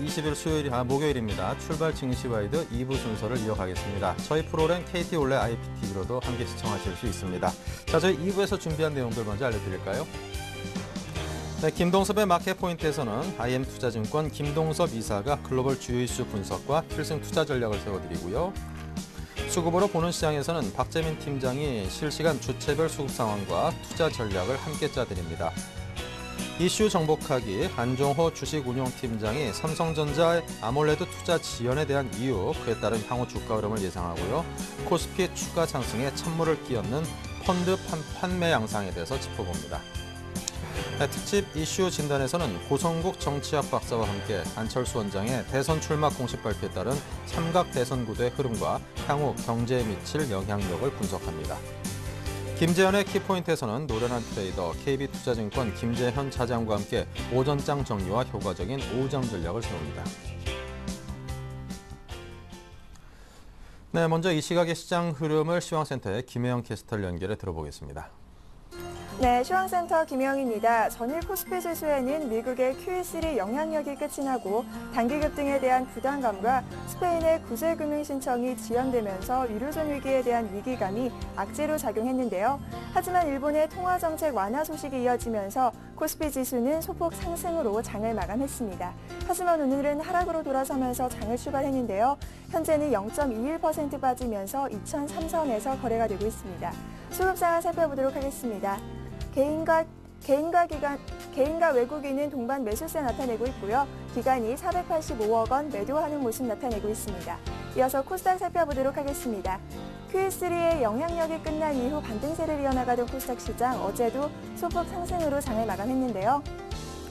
20일 목요일입니다. 출발 증시와이드 2부 순서를 이어가겠습니다. 저희 프로그램 KT 올레 IPTV로도 함께 시청하실 수 있습니다. 자, 저희 2부에서 준비한 내용들 먼저 알려드릴까요? 네, 김동섭의 마켓포인트에서는 IM투자증권 김동섭 이사가 글로벌 주요 이슈 분석과 필승 투자 전략을 세워드리고요. 수급으로 보는 시장에서는 박재민 팀장이 실시간 주체별 수급 상황과 투자 전략을 함께 짜드립니다. 이슈 정복하기 안종호 주식운용팀장이 삼성전자의 아몰레드 투자 지연에 대한 이유, 그에 따른 향후 주가 흐름을 예상하고요. 코스피 추가 상승에 찬물을 끼얹는 펀드 판매 양상에 대해서 짚어봅니다. 특집 이슈 진단에서는 고성국 정치학 박사와 함께 안철수 원장의 대선 출마 공식 발표에 따른 삼각 대선 구도의 흐름과 향후 경제에 미칠 영향력을 분석합니다. 김재현의 키포인트에서는 노련한 트레이더 KB투자증권 김재현 차장과 함께 오전장 정리와 효과적인 오후장 전략을 세웁니다. 네, 먼저 이 시각의 시장 흐름을 시황센터의 김혜영 캐스터를 연결해 들어보겠습니다. 네, 시황센터 김영입니다. 전일 코스피 지수에는 미국의 QE3 영향력이 끝이 나고 단기 급등에 대한 부담감과 스페인의 구제금융 신청이 지연되면서 유로존 위기에 대한 위기감이 악재로 작용했는데요. 하지만 일본의 통화정책 완화 소식이 이어지면서 코스피 지수는 소폭 상승으로 장을 마감했습니다. 하지만 오늘은 하락으로 돌아서면서 장을 출발했는데요. 현재는 0.21% 빠지면서 2003선에서 거래가 되고 있습니다. 수급 상황 살펴보도록 하겠습니다. 개인과 외국인은 동반 매수세 나타내고 있고요. 기관이 485억 원 매도하는 모습 나타내고 있습니다. 이어서 코스닥 살펴보도록 하겠습니다. QE3의 영향력이 끝난 이후 반등세를 이어나가던 코스닥 시장, 어제도 소폭 상승으로 장을 마감했는데요.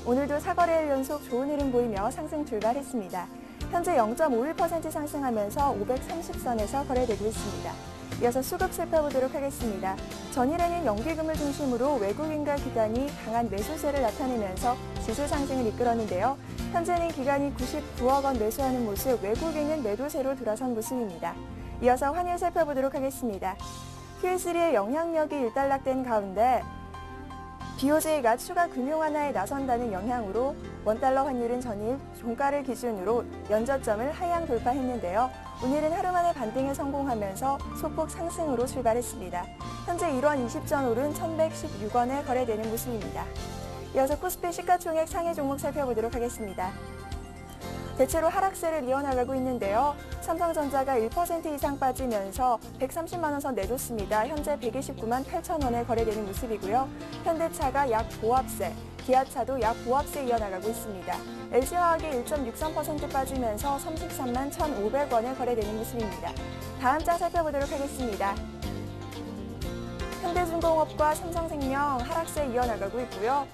오늘도 4거래일 연속 좋은 흐름 보이며 상승 출발했습니다. 현재 0.51% 상승하면서 530선에서 거래되고 있습니다. 이어서 수급 살펴보도록 하겠습니다. 전일에는 연기금을 중심으로 외국인과 기관이 강한 매수세를 나타내면서 지수 상승을 이끌었는데요. 현재는 기관이 99억 원 매수하는 모습, 외국인은 매도세로 돌아선 모습입니다. 이어서 환율 살펴보도록 하겠습니다. QE3의 영향력이 일단락된 가운데 BOJ가 추가 금융 완화에 나선다는 영향으로 원달러 환율은 전일 종가를 기준으로 연저점을 하향 돌파했는데요. 오늘은 하루 만에 반등에 성공하면서 소폭 상승으로 출발했습니다. 현재 1원 20전 오른 1,116원에 거래되는 모습입니다. 이어서 코스피 시가총액 상위 종목 살펴보도록 하겠습니다. 대체로 하락세를 이어나가고 있는데요. 삼성전자가 1% 이상 빠지면서 130만 원 선 내줬습니다. 현재 129만 8천 원에 거래되는 모습이고요. 현대차가 약 보합세, 기아차도 약 보합세 이어나가고 있습니다. LG화학이 1.63% 빠지면서 33만 1,500원에 거래되는 모습입니다. 다음 장 살펴보도록 하겠습니다. 현대중공업과 삼성생명 하락세 이어나가고 있고요.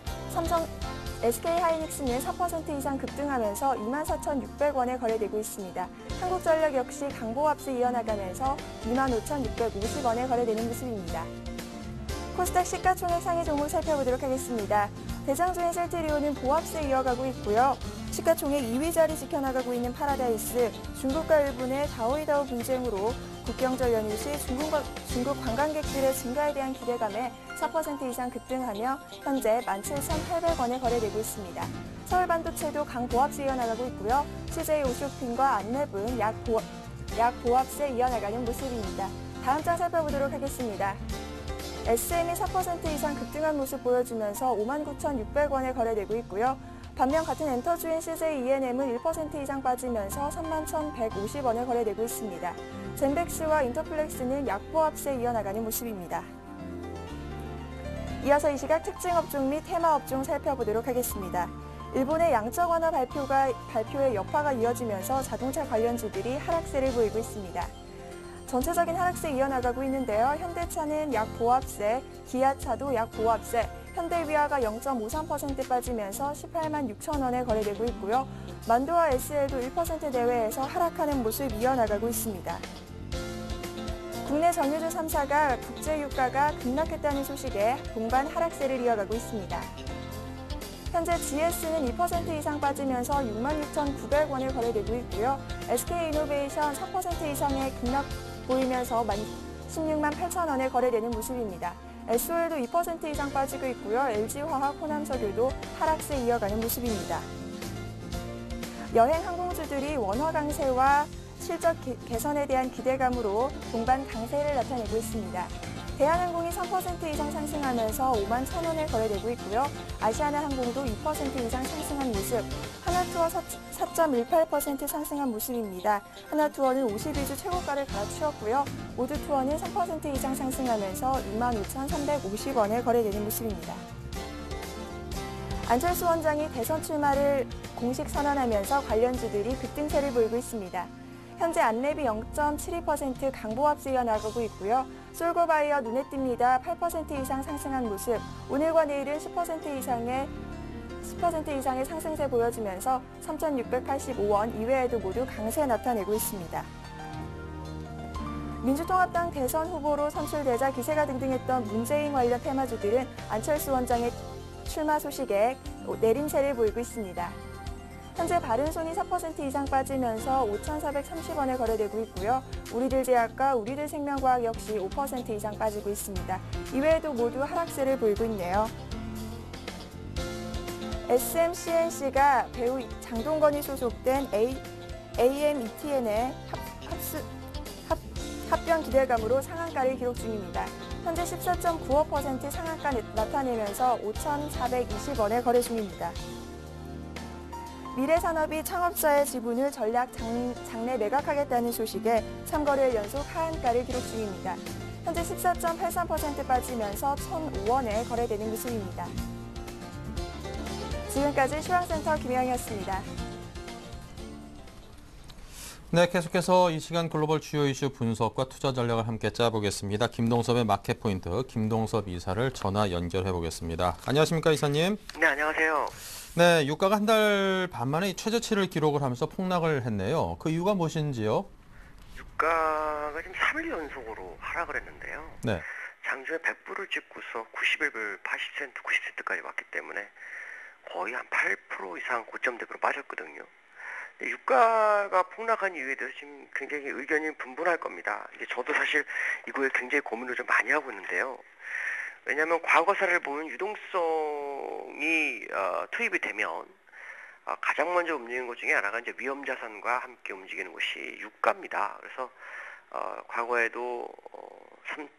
SK하이닉스는 4% 이상 급등하면서 24,600원에 거래되고 있습니다. 한국전력 역시 강보합세 이어나가면서 25,650원에 거래되는 모습입니다. 코스닥 시가총액 상위 종목 살펴보도록 하겠습니다. 대장주인 셀트리온은 보합세 이어가고 있고요. 시가총액 2위 자리 지켜나가고 있는 파라다이스, 중국과 일본의 다오이다오 분쟁으로 국경절 연휴 시 중국 관광객들의 증가에 대한 기대감에 4% 이상 급등하며 현재 17,800원에 거래되고 있습니다. 서울반도체도 강보합세 이어나가고 있고요. CJ오쇼핑과 안내분 약 보합세 이어나가는 모습입니다. 다음 장 살펴보도록 하겠습니다. SM이 4% 이상 급등한 모습 보여주면서 59,600원에 거래되고 있고요. 반면 같은 엔터주인 CJENM은 1% 이상 빠지면서 31,150원에 거래되고 있습니다. 젠백스와 인터플렉스는 약보합세 이어나가는 모습입니다. 이어서 이 시각 특징 업종 및 테마 업종 살펴보도록 하겠습니다. 일본의 양적 완화 발표의 여파가 이어지면서 자동차 관련주들이 하락세를 보이고 있습니다. 전체적인 하락세 이어나가고 있는데요. 현대차는 약 보합세, 기아차도 약 보합세, 현대위아가 0.53% 빠지면서 18만 6천 원에 거래되고 있고요. 만도와 SL도 1% 내외에서 하락하는 모습 이어나가고 있습니다. 국내 정유주 3사가 국제유가가 급락했다는 소식에 동반 하락세를 이어가고 있습니다. 현재 GS는 2% 이상 빠지면서 66,900원에 거래되고 있고요. SK이노베이션 4% 이상의 급락 보이면서 16만 8천 원에 거래되는 모습입니다. SOL도 2% 이상 빠지고 있고요. LG화학, 호남석유도 하락세 이어가는 모습입니다. 여행 항공주들이 원화 강세와 실적 개선에 대한 기대감으로 동반 강세를 나타내고 있습니다. 대한항공이 3% 이상 상승하면서 5만 1,000원에 거래되고 있고요. 아시아나항공도 2% 이상 상승한 모습, 하나투어 4.18% 상승한 모습입니다. 하나투어는 52주 최고가를 갈아치웠고요. 모두투어는 3% 이상 상승하면서 25,350원에 거래되는 모습입니다. 안철수 원장이 대선 출마를 공식 선언하면서 관련주들이 급등세를 보이고 있습니다. 현재 안랩이 0.72% 강보합수 이어나가고 있고요. 솔고바이어 눈에 띕니다. 8% 이상 상승한 모습, 오늘과 내일은 10% 이상의 상승세 보여주면서 3,685원 이외에도 모두 강세 나타내고 있습니다. 민주통합당 대선 후보로 선출되자 기세가 등등했던 문재인 관련 테마주들은 안철수 원장의 출마 소식에 내림세를 보이고 있습니다. 현재 바른손이 4% 이상 빠지면서 5,430원에 거래되고 있고요. 우리들제약과 우리들생명과학 역시 5% 이상 빠지고 있습니다. 이외에도 모두 하락세를 보이고 있네요. SMCNC가 배우 장동건이 소속된 AMETN의 합병 기대감으로 상한가를 기록 중입니다. 현재 14.95% 상한가 나타내면서 5,420원에 거래 중입니다. 미래산업이 창업자의 지분을 전략 장내 매각하겠다는 소식에 3거래일 연속 하한가를 기록 중입니다. 현재 14.83% 빠지면서 1,005원에 거래되는 모습입니다. 지금까지 시황센터 김혜영이었습니다. 네, 계속해서 이 시간 글로벌 주요 이슈 분석과 투자 전략을 함께 짜보겠습니다. 김동섭의 마켓포인트, 김동섭 이사를 전화 연결해 보겠습니다. 안녕하십니까, 이사님? 네, 안녕하세요. 네, 유가가 한 달 반 만에 최저치를 기록을 하면서 폭락을 했네요. 그 이유가 무엇인지요? 유가가 지금 3일 연속으로 하락을 했는데요. 네. 장중에 100불을 찍고서 91불 80센트, 90센트까지 왔기 때문에 거의 한 8% 이상 고점대로 빠졌거든요. 근데 유가가 폭락한 이유에 대해서 지금 굉장히 의견이 분분할 겁니다. 이제 저도 사실 이거에 굉장히 고민을 좀 많이 하고 있는데요. 왜냐하면 과거사를 보면 유동성이 투입이 되면 가장 먼저 움직이는 것 중에 하나가 이제 위험자산과 함께 움직이는 것이 유가입니다. 그래서 과거에도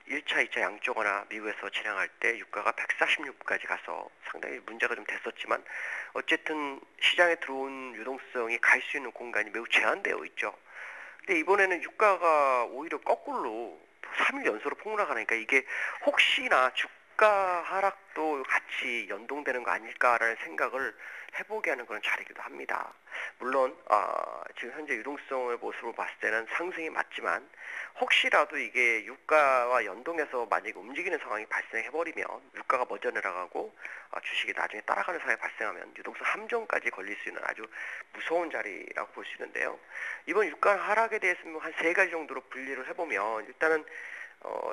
1차, 2차 양쪽하나 미국에서 진행할 때 유가가 146까지 가서 상당히 문제가 좀 됐었지만 어쨌든 시장에 들어온 유동성이 갈 수 있는 공간이 매우 제한되어 있죠. 근데 이번에는 유가가 오히려 거꾸로 3일 연속으로 폭락하니까 이게 혹시나 주가 하락도 같이 연동되는 거 아닐까라는 생각을 해보게 하는 그런 자리이기도 합니다. 물론 지금 현재 유동성의 모습을 봤을 때는 상승이 맞지만 혹시라도 이게 유가와 연동해서 만약에 움직이는 상황이 발생해버리면 유가가 먼저 내려가고 주식이 나중에 따라가는 상황이 발생하면 유동성 함정까지 걸릴 수 있는 아주 무서운 자리라고 볼 수 있는데요. 이번 유가 하락에 대해서는 한 3가지 정도로 분리를 해보면 일단은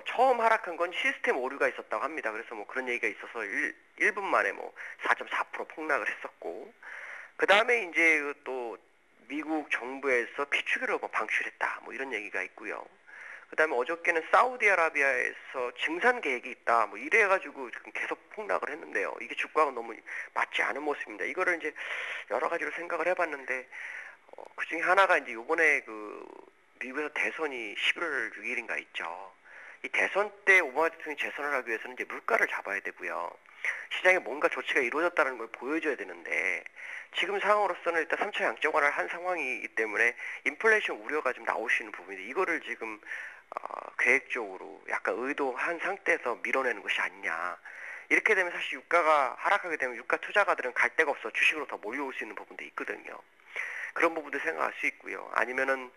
처음 하락한 건 시스템 오류가 있었다고 합니다. 그래서 뭐 그런 얘기가 있어서 1분 만에 뭐 4.4% 폭락을 했었고, 그 다음에 이제 또 미국 정부에서 비축유를 방출했다, 뭐 이런 얘기가 있고요. 그 다음에 어저께는 사우디아라비아에서 증산 계획이 있다, 뭐 이래가지고 지금 계속 폭락을 했는데요. 이게 주가가 너무 맞지 않은 모습입니다. 이거를 이제 여러 가지로 생각을 해봤는데, 그 중에 하나가 이제 요번에 그 미국에서 대선이 11월 6일인가 있죠. 이 대선 때 오바마 대통령이 재선을 하기 위해서는 이제 물가를 잡아야 되고요. 시장에 뭔가 조치가 이루어졌다는 걸 보여줘야 되는데 지금 상황으로서는 일단 3차 양적 완화를 한 상황이기 때문에 인플레이션 우려가 좀 나올 수 있는 부분인데 이거를 지금 계획적으로 약간 의도한 상태에서 밀어내는 것이 아니냐. 이렇게 되면 사실 유가가 하락하게 되면 유가 투자가들은 갈 데가 없어 주식으로 더 몰려올 수 있는 부분도 있거든요. 그런 부분도 생각할 수 있고요. 아니면은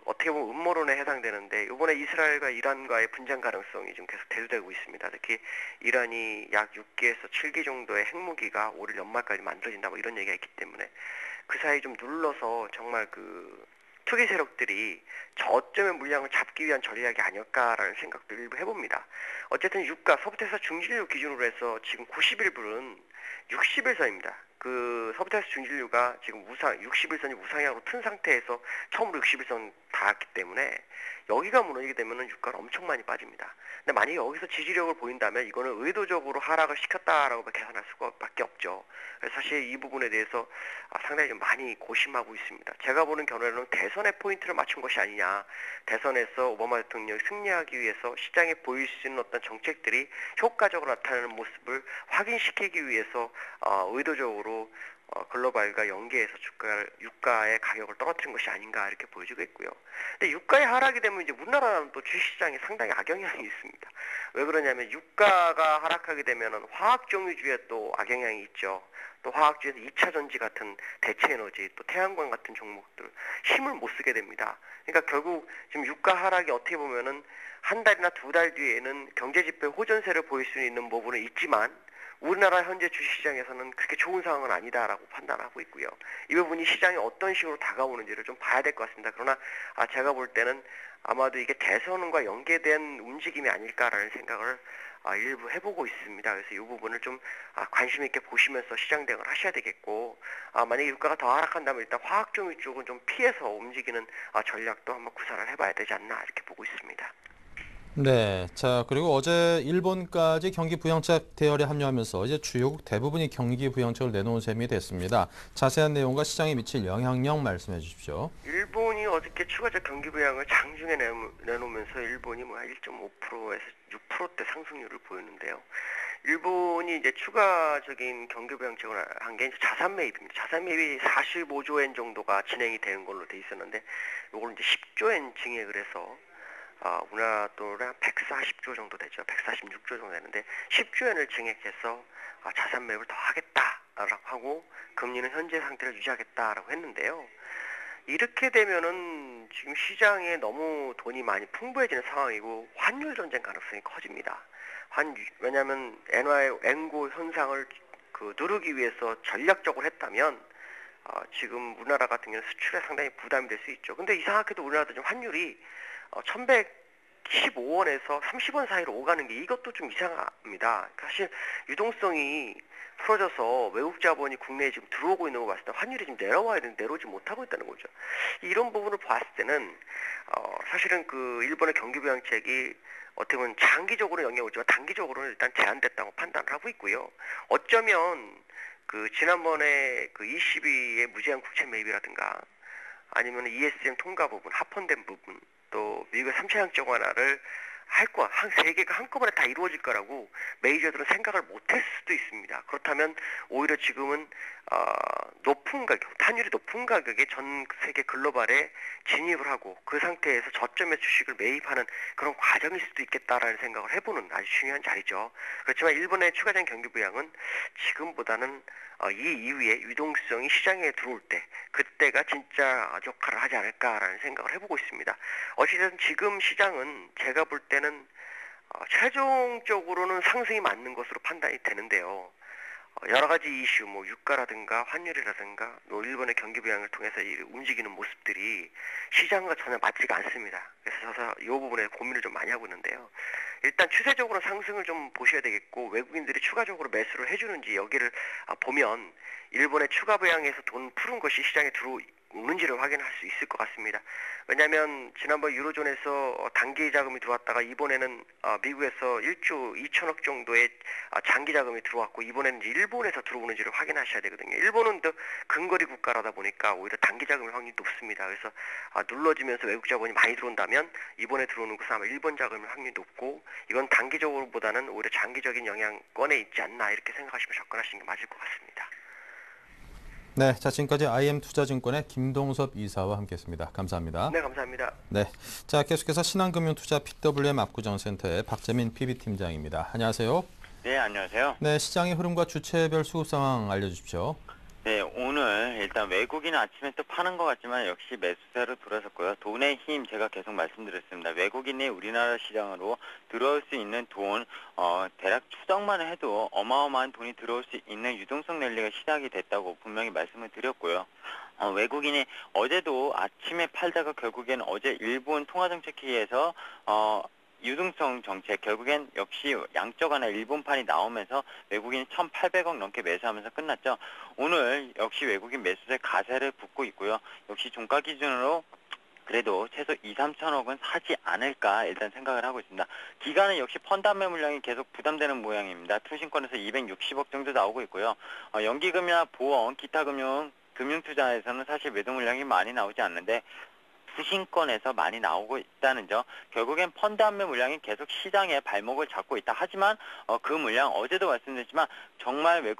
어떻게 보면 음모론에 해당되는데 이번에 이스라엘과 이란과의 분쟁 가능성이 지금 계속 대두되고 있습니다. 특히 이란이 약 6기에서 7기 정도의 핵무기가 올 연말까지 만들어진다 뭐 이런 얘기가 있기 때문에 그 사이 좀 눌러서 정말 투기 세력들이 저점의 물량을 잡기 위한 전략이 아닐까라는 생각도 일부 해봅니다. 어쨌든 유가 서부테사 중진류 기준으로 해서 지금 91불은 60일선입니다. 서부테사 중진류가 지금 60일선이 우상향으로 튼 상태에서 처음으로 60일선 닿았기 때문에 여기가 무너지게 되면은 유가는 엄청 많이 빠집니다. 근데 만약에 여기서 지지력을 보인다면 이거는 의도적으로 하락을 시켰다라고 계산할 수밖에 없죠. 그래서 사실 이 부분에 대해서 상당히 좀 많이 고심하고 있습니다. 제가 보는 견해로는 대선에 포인트를 맞춘 것이 아니냐. 대선에서 오바마 대통령이 승리하기 위해서 시장에 보일 수 있는 어떤 정책들이 효과적으로 나타나는 모습을 확인시키기 위해서 의도적으로 글로벌과 연계해서 유가의 가격을 떨어뜨린 것이 아닌가 이렇게 보여지고 있고요. 근데 유가의 하락이 되면 이제 우리나라는 또 주식시장에 상당히 악영향이 있습니다. 왜 그러냐면 유가가 하락하게 되면은 화학종류주에 또 악영향이 있죠. 또 화학주에서 2차 전지 같은 대체 에너지, 또 태양광 같은 종목들 힘을 못 쓰게 됩니다. 그러니까 결국 지금 유가 하락이 어떻게 보면은 한 달이나 두 달 뒤에는 경제지표 호전세를 보일 수 있는 부분은 있지만 우리나라 현재 주식시장에서는 그렇게 좋은 상황은 아니다라고 판단하고 있고요. 이 부분이 시장에 어떤 식으로 다가오는지를 좀 봐야 될 것 같습니다. 그러나 제가 볼 때는 아마도 이게 대선과 연계된 움직임이 아닐까라는 생각을 일부 해보고 있습니다. 그래서 이 부분을 좀 관심 있게 보시면서 시장 대응을 하셔야 되겠고, 만약에 유가가 더 하락한다면 일단 화학종류 쪽은 좀 피해서 움직이는 전략도 한번 구사를 해봐야 되지 않나 이렇게 보고 있습니다. 네, 자 그리고 어제 일본까지 경기 부양책 대열에 합류하면서 이제 주요국 대부분이 경기 부양책을 내놓은 셈이 됐습니다. 자세한 내용과 시장에 미칠 영향력 말씀해 주십시오. 일본이 어저께 추가적 경기 부양을 장중에 내놓으면서 일본이 뭐 1.5%에서 6%대 상승률을 보였는데요. 일본이 이제 추가적인 경기 부양책을 한 게 자산 매입입니다. 자산 매입이 45조 엔 정도가 진행이 되는 걸로 돼 있었는데, 이걸 이제 10조 엔 증액을 해서 우리나라 돈으로 140조 정도 되죠. 146조 정도 되는데 10조엔을 증액해서 자산 매입을 더 하겠다라고 하고 금리는 현재 상태를 유지하겠다라고 했는데요. 이렇게 되면은 지금 시장에 너무 돈이 많이 풍부해지는 상황이고 환율 전쟁 가능성이 커집니다. 왜냐하면 엔고 현상을 누르기 위해서 전략적으로 했다면 지금 우리나라 같은 경우는 수출에 상당히 부담이 될 수 있죠. 근데 이상하게도 우리나라도 지금 환율이 1115원에서 30원 사이로 오가는 게 이것도 좀 이상합니다. 사실 유동성이 풀어져서 외국 자본이 국내에 지금 들어오고 있는 거 봤을 때 환율이 지금 내려와야 되는데 내려오지 못하고 있다는 거죠. 이런 부분을 봤을 때는 사실은 일본의 경기 부양책이 어떻게 보면 장기적으로 영향을 주지만 단기적으로는 일단 제한됐다고 판단을 하고 있고요. 어쩌면 지난번에 ECB의 무제한 국채 매입이라든가 아니면 ESM 통과 부분, 합헌된 부분, 또 미국의 3차 양적 완화를 세 개가 한꺼번에 다 이루어질 거라고 메이저들은 생각을 못했을 수도 있습니다. 그렇다면 오히려 지금은 환율이 높은 가격에 전 세계 글로벌에 진입을 하고 그 상태에서 저점의 주식을 매입하는 그런 과정일 수도 있겠다라는 생각을 해보는 아주 중요한 자리죠. 그렇지만 일본의 추가적인 경기 부양은 지금보다는 이 이후에 유동성이 시장에 들어올 때 그때가 진짜 역할을 하지 않을까라는 생각을 해보고 있습니다. 어찌됐든 지금 시장은 제가 볼 때는 최종적으로는 상승이 맞는 것으로 판단이 되는데요. 여러 가지 이슈, 유가라든가 환율이라든가 일본의 경기 부양을 통해서 움직이는 모습들이 시장과 전혀 맞지가 않습니다. 그래서 이 부분에 고민을 좀 많이 하고 있는데요. 일단 추세적으로 상승을 좀 보셔야 되겠고 외국인들이 추가적으로 매수를 해주는지 여기를 보면 일본의 추가 부양에서 돈 푸른 것이 시장에 들어오는지를 확인할 수 있을 것 같습니다. 왜냐하면 지난번 유로존에서 단기 자금이 들어왔다가 이번에는 미국에서 1조 2천억 정도의 장기 자금이 들어왔고 이번에는 일본에서 들어오는지를 확인하셔야 되거든요. 일본은 더 근거리 국가라다 보니까 오히려 단기 자금의 확률이 높습니다. 그래서 눌러지면서 외국 자본이 많이 들어온다면 이번에 들어오는 것은 아마 일본 자금의 확률이 높고 이건 단기적으로보다는 오히려 장기적인 영향권에 있지 않나 이렇게 생각하시면 접근하시는 게 맞을 것 같습니다. 네, 자 지금까지 IM투자증권의 김동섭 이사와 함께했습니다. 감사합니다. 네, 감사합니다. 네, 자 계속해서 신한금융투자 PWM 압구정센터의 박재민 PB팀장입니다. 안녕하세요. 네, 안녕하세요. 네, 시장의 흐름과 주체별 수급 상황 알려주십시오. 네, 오늘 일단 외국인 아침에 또 파는 것 같지만 역시 매수세로 돌아섰고요. 돈의 힘 제가 계속 말씀드렸습니다. 외국인이 우리나라 시장으로 들어올 수 있는 돈, 대략 추정만 해도 어마어마한 돈이 들어올 수 있는 유동성 랠리가 시작이 됐다고 분명히 말씀을 드렸고요. 외국인이 어제도 아침에 팔다가 결국엔 어제 일본 통화정책회의에서 유동성 정책 결국엔 역시 양적 완화 일본판이 나오면서 외국인이 1,800억 넘게 매수하면서 끝났죠. 오늘 역시 외국인 매수세 가세를 붓고 있고요. 역시 종가 기준으로 그래도 최소 2, 3천억은 사지 않을까 일단 생각을 하고 있습니다. 기간은 역시 펀드매 물량이 계속 부담되는 모양입니다. 투신권에서 260억 정도 나오고 있고요. 연기금이나 보험, 기타 금융투자에서는 사실 매도 물량이 많이 나오지 않는데 투신권에서 많이 나오고 있다는 점, 결국엔 펀드 한매 물량이 계속 시장에 발목을 잡고 있다. 하지만 그 물량 어제도 말씀드렸지만 정말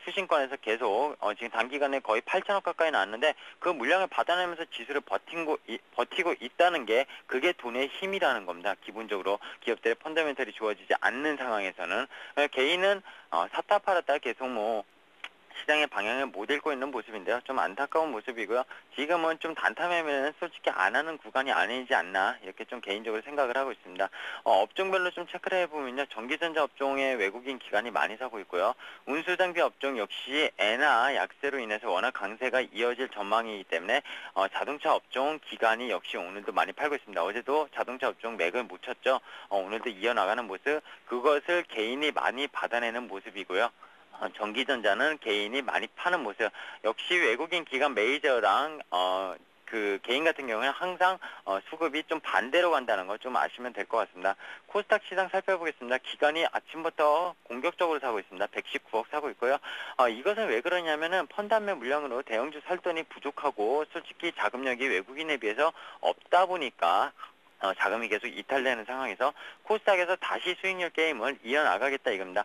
투신권에서 계속 지금 단기간에 거의 8천억 가까이 나왔는데 그 물량을 받아내면서 지수를 버티고 있다는 게 그게 돈의 힘이라는 겁니다. 기본적으로 기업들의 펀더멘털이 좋아지지 않는 상황에서는 개인은 샀다 팔았다 계속 시장의 방향을 못 읽고 있는 모습인데요. 좀 안타까운 모습이고요. 지금은 좀 단타 매매는 솔직히 안 하는 구간이 아니지 않나 이렇게 좀 개인적으로 생각을 하고 있습니다. 업종별로 좀 체크를 해보면요. 전기전자 업종의 외국인 기관이 많이 사고 있고요. 운수장비 업종 역시 엔화 약세로 인해서 워낙 강세가 이어질 전망이기 때문에 자동차 업종 기관이 역시 오늘도 많이 팔고 있습니다. 어제도 자동차 업종 맥을 못 쳤죠. 오늘도 이어나가는 모습, 그것을 개인이 많이 받아내는 모습이고요. 전기전자는 개인이 많이 파는 모습. 역시 외국인 기관 메이저랑 그 개인 같은 경우는 항상 수급이 좀 반대로 간다는 거 좀 아시면 될 것 같습니다. 코스닥 시장 살펴보겠습니다. 기관이 아침부터 공격적으로 사고 있습니다. 119억 사고 있고요. 이것은 왜 그러냐면은 펀드매 물량으로 대형주 살 돈이 부족하고 솔직히 자금력이 외국인에 비해서 없다 보니까 자금이 계속 이탈되는 상황에서 코스닥에서 다시 수익률 게임을 이어나가겠다 이겁니다.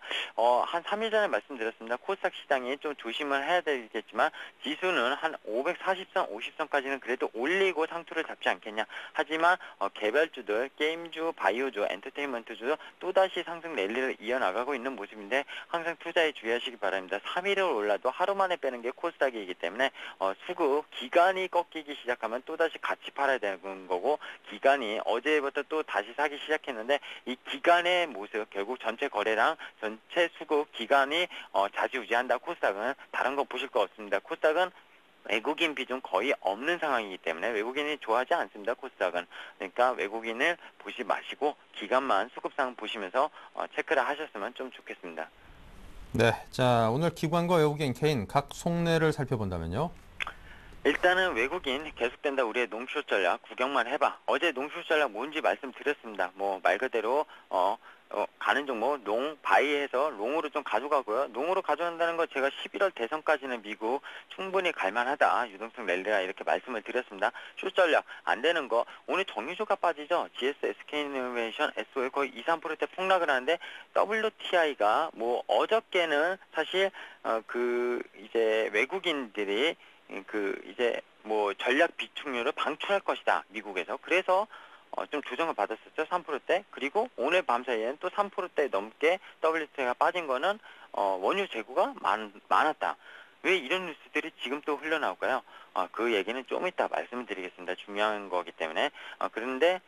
한 3일 전에 말씀드렸습니다. 코스닥 시장이 좀 조심을 해야 되겠지만 지수는 한 540선, 50선까지는 그래도 올리고 상투를 잡지 않겠냐. 하지만 개별주들, 게임주, 바이오주, 엔터테인먼트주 또다시 상승 랠리를 이어나가고 있는 모습인데 항상 투자에 주의하시기 바랍니다. 3일을 올라도 하루 만에 빼는 게 코스닥이기 때문에 수급, 기간이 꺾이기 시작하면 또다시 같이 팔아야 되는 거고, 기간이 어제부터 또 다시 사기 시작했는데 이 기간의 모습, 결국 전체 거래량, 전체 수급, 기간이 좌지우지한다. 코스닥은 다른 거 보실 거 없습니다. 코스닥은 외국인 비중 거의 없는 상황이기 때문에 외국인이 좋아하지 않습니다. 코스닥은. 그러니까 외국인을 보지 마시고 기간만 수급상 보시면서 체크를 하셨으면 좀 좋겠습니다. 네, 자 오늘 기관과 외국인 개인 각 속내를 살펴본다면요. 일단은 외국인 계속된다. 우리의 롱숏 전략 구경만 해봐. 어제 롱숏 전략 뭔지 말씀드렸습니다. 말 그대로 가는 종목 롱 바이해서 롱으로 좀 가져가고요. 롱으로 가져간다는 거 제가 11월 대선까지는 미국 충분히 갈만하다. 유동성 랠리라 이렇게 말씀을 드렸습니다. 숏 전략 안 되는 거 오늘 정유주가 빠지죠. GS, SK이노베이션, SOL 거의 2, 3%대 폭락을 하는데 WTI가 어저께는 사실 이제 외국인들이 전략 비축률을 방출할 것이다. 미국에서. 그래서 좀 조정을 받았었죠. 3%대. 그리고 오늘 밤 사이에는 또 3%대 넘게 WTI가 빠진 거는 원유 재고가 많았다. 왜 이런 뉴스들이 지금 또 흘러나올까요? 그 얘기는 좀 이따 말씀을 드리겠습니다. 중요한 거기 때문에. 그런데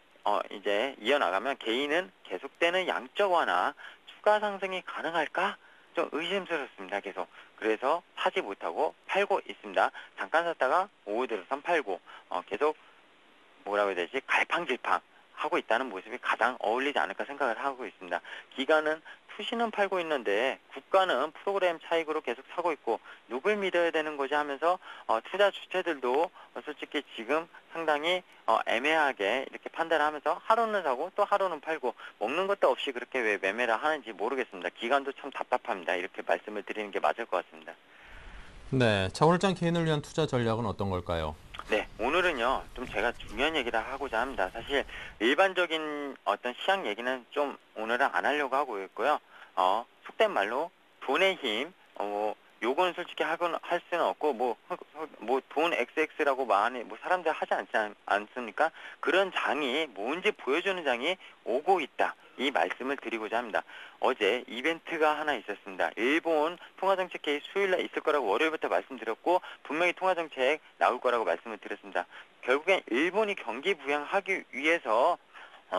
이제 이어나가면 개인은 계속되는 양적 완화, 추가 상승이 가능할까? 좀 의심스럽습니다. 계속. 그래서 사지 못하고 팔고 있습니다. 잠깐 샀다가 오후 들어선 팔고 계속 뭐라고 해야 되지? 갈팡질팡 하고 있다는 모습이 가장 어울리지 않을까 생각을 하고 있습니다. 기관은 투시는 팔고 있는데 국가는 프로그램 차익으로 계속 사고 있고 누굴 믿어야 되는 거지 하면서 투자 주체들도 솔직히 지금 상당히 애매하게 이렇게 판단을 하면서 하루는 사고 또 하루는 팔고 먹는 것도 없이 그렇게 왜 매매를 하는지 모르겠습니다. 기관도 참 답답합니다. 이렇게 말씀을 드리는 게 맞을 것 같습니다. 네, 자 오늘장 개인을 위한 투자 전략은 어떤 걸까요? 네, 오늘은요, 좀 제가 중요한 얘기를 하고자 합니다. 사실, 일반적인 어떤 시장 얘기는 좀 오늘은 안 하려고 하고 있고요. 속된 말로, 돈의 힘, 요거는 솔직히 할 수는 없고, 돈 XX라고 사람들 하지 않습니까? 그런 장이 뭔지 보여주는 장이 오고 있다. 이 말씀을 드리고자 합니다. 어제 이벤트가 하나 있었습니다. 일본 통화정책 회의 수요일날 있을 거라고 월요일부터 말씀드렸고 분명히 통화정책 나올 거라고 말씀을 드렸습니다. 결국엔 일본이 경기 부양하기 위해서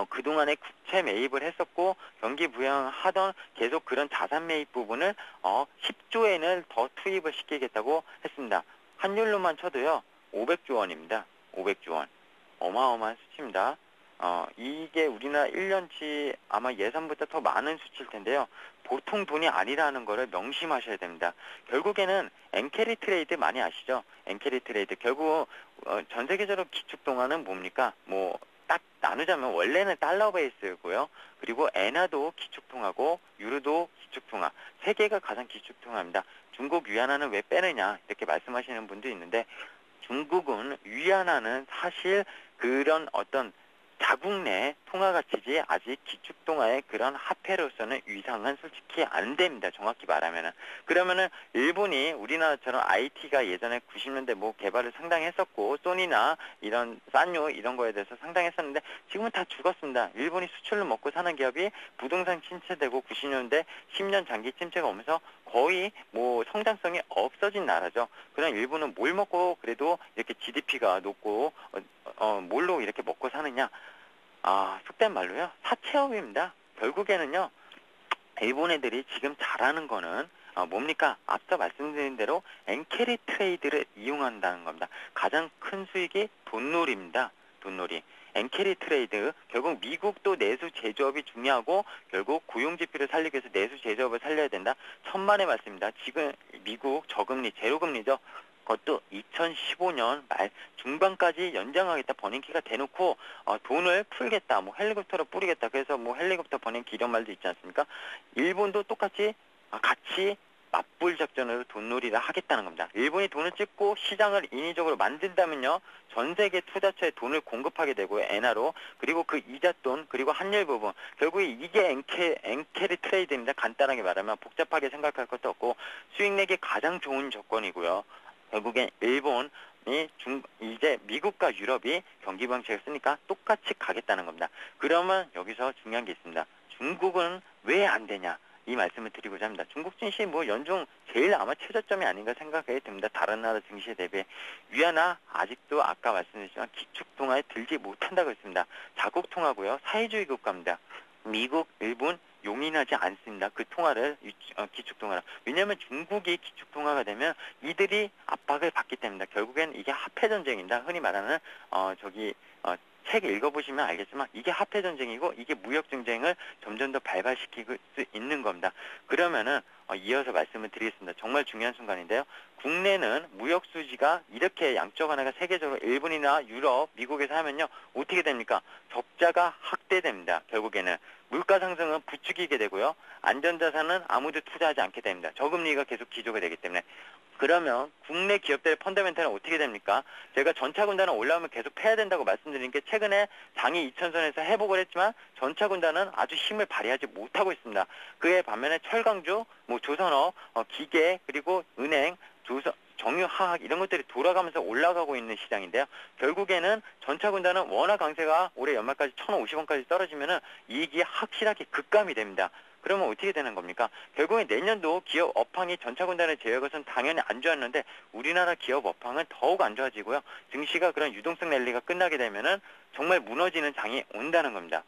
그동안에 국채 매입을 했었고 경기 부양하던 계속 그런 자산 매입 부분을 10조엔을 더 투입을 시키겠다고 했습니다. 환율로만 쳐도요 500조 원입니다. 500조 원. 어마어마한 수치입니다. 이게 우리나라 1년치 아마 예상보다 더 많은 수치일 텐데요. 보통 돈이 아니라는 거를 명심하셔야 됩니다. 결국에는 엔캐리 트레이드 많이 아시죠? 엔캐리 트레이드. 결국 전 세계적으로 기축통화는 뭡니까? 뭐 딱 나누자면 원래는 달러 베이스고요. 그리고 엔화도 기축통화고 유로도 기축통화. 세 개가 가장 기축통화입니다. 중국 위안화는 왜 빼느냐 이렇게 말씀하시는 분도 있는데 중국은 위안화는 사실 그런 어떤 자국 내 통화 가치지 아직 기축통화의 그런 화폐로서는 위상은 솔직히 안 됩니다. 정확히 말하면은. 그러면은 일본이 우리나라처럼 IT가 예전에 90년대 뭐 개발을 상당히 했었고 소니나 이런 산요 이런 거에 대해서 상당히 했었는데 지금은 다 죽었습니다. 일본이 수출로 먹고 사는 기업이 부동산 침체되고 90년대 10년 장기 침체가 오면서 거의 뭐 성장성이 없어진 나라죠. 그럼 일본은 뭘 먹고 그래도 이렇게 GDP가 높고 뭘로 이렇게 먹고 사느냐? 속된 말로요. 사채업입니다. 결국에는요. 일본 애들이 지금 잘하는 거는 뭡니까? 앞서 말씀드린 대로 엔캐리 트레이드를 이용한다는 겁니다. 가장 큰 수익이 돈놀이입니다. 돈놀이. 엔캐리 트레이드, 결국 미국도 내수 제조업이 중요하고 결국 고용지표를 살리기 위해서 내수 제조업을 살려야 된다. 천만의 말씀입니다. 지금 미국 저금리, 제로금리죠. 그것도 2015년 말 중반까지 연장하겠다 버닝키가 대놓고 돈을 풀겠다, 뭐 헬리콥터로 뿌리겠다. 그래서 뭐 헬리콥터 버닝키 이런 말도 있지 않습니까? 일본도 똑같이 같이 맞불 작전으로 돈놀이를 하겠다는 겁니다. 일본이 돈을 찍고 시장을 인위적으로 만든다면요. 전 세계 투자처에 돈을 공급하게 되고요. 엔화로. 그리고 그 이자돈 그리고 환율 부분. 결국 이게 엔캐리 트레이드입니다. 간단하게 말하면 복잡하게 생각할 것도 없고 수익 내기 가장 좋은 조건이고요. 결국엔 일본이 이제 미국과 유럽이 경기 방식을 쓰니까 똑같이 가겠다는 겁니다. 그러면 여기서 중요한 게 있습니다. 중국은 왜 안 되냐? 이 말씀을 드리고자 합니다. 중국 증시 뭐 연중 제일 아마 최저점이 아닌가 생각이 듭니다. 다른 나라 증시에 대비해. 위안화 아직도 아까 말씀드렸지만 기축통화에 들지 못한다고 했습니다. 자국통화고요. 사회주의 국가입니다. 미국, 일본 용인하지 않습니다. 그 통화를 기축통화로. 왜냐하면 중국이 기축통화가 되면 이들이 압박을 받기 때문이다. 결국엔 이게 화폐전쟁입니다. 흔히 말하는 책 읽어보시면 알겠지만 이게 화폐전쟁이고 이게 무역전쟁을 점점 더 발발시킬 수 있는 겁니다. 그러면은 이어서 말씀을 드리겠습니다. 정말 중요한 순간인데요. 국내는 무역수지가 이렇게 양적 완화가 세계적으로 일본이나 유럽, 미국에서 하면요. 어떻게 됩니까? 적자가 확대됩니다. 결국에는. 물가 상승은 부추기게 되고요. 안전자산은 아무도 투자하지 않게 됩니다. 저금리가 계속 기조가 되기 때문에. 그러면 국내 기업들의 펀더멘탈은 어떻게 됩니까? 제가 전차군단은 올라오면 계속 패야 된다고 말씀드린 게 최근에 장이 2000선에서 회복을 했지만 전차군단은 아주 힘을 발휘하지 못하고 있습니다. 그에 반면에 철강주, 뭐 조선업, 기계, 그리고 은행, 정유화학 이런 것들이 돌아가면서 올라가고 있는 시장인데요. 결국에는 전차군단은 워낙 강세가 올해 연말까지 1,050원까지 떨어지면은 이익이 확실하게 급감이 됩니다. 그러면 어떻게 되는 겁니까? 결국에 내년도 기업 업황이 전차군단을 제외하고선 당연히 안 좋았는데 우리나라 기업 업황은 더욱 안 좋아지고요. 증시가 그런 유동성 랠리가 끝나게 되면은 정말 무너지는 장이 온다는 겁니다.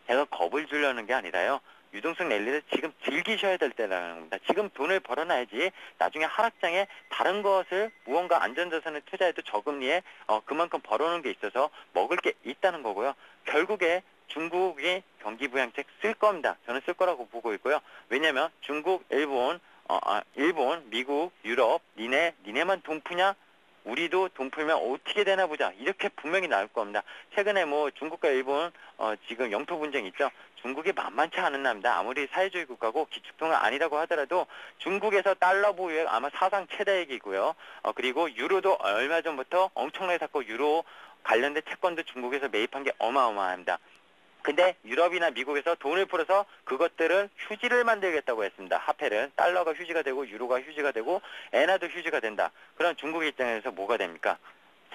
제가 겁을 주려는 게 아니라요. 유동성 랠리를 지금 즐기셔야 될 때라는 겁니다. 지금 돈을 벌어놔야지 나중에 하락장에 다른 것을 무언가 안전자산을 투자해도 저금리에 그만큼 벌어놓은 게 있어서 먹을 게 있다는 거고요. 결국에 중국이 경기부양책 쓸 겁니다. 저는 쓸 거라고 보고 있고요. 왜냐하면 중국, 일본, 미국, 유럽, 니네만 돈 푸냐? 우리도 돈 풀면 어떻게 되나 보자. 이렇게 분명히 나올 겁니다. 최근에 뭐 중국과 일본 지금 영토 분쟁 있죠. 중국이 만만치 않은 나라입니다. 아무리 사회주의 국가고 기축통화 아니라고 하더라도 중국에서 달러 보유액 아마 사상 최다액이고요. 그리고 유로도 얼마 전부터 엄청나게 샀고 유로 관련된 채권도 중국에서 매입한 게 어마어마합니다. 근데 유럽이나 미국에서 돈을 풀어서 그것들은 휴지를 만들겠다고 했습니다. 화폐를. 달러가 휴지가 되고 유로가 휴지가 되고 엔화도 휴지가 된다. 그럼 중국 입장에서 뭐가 됩니까?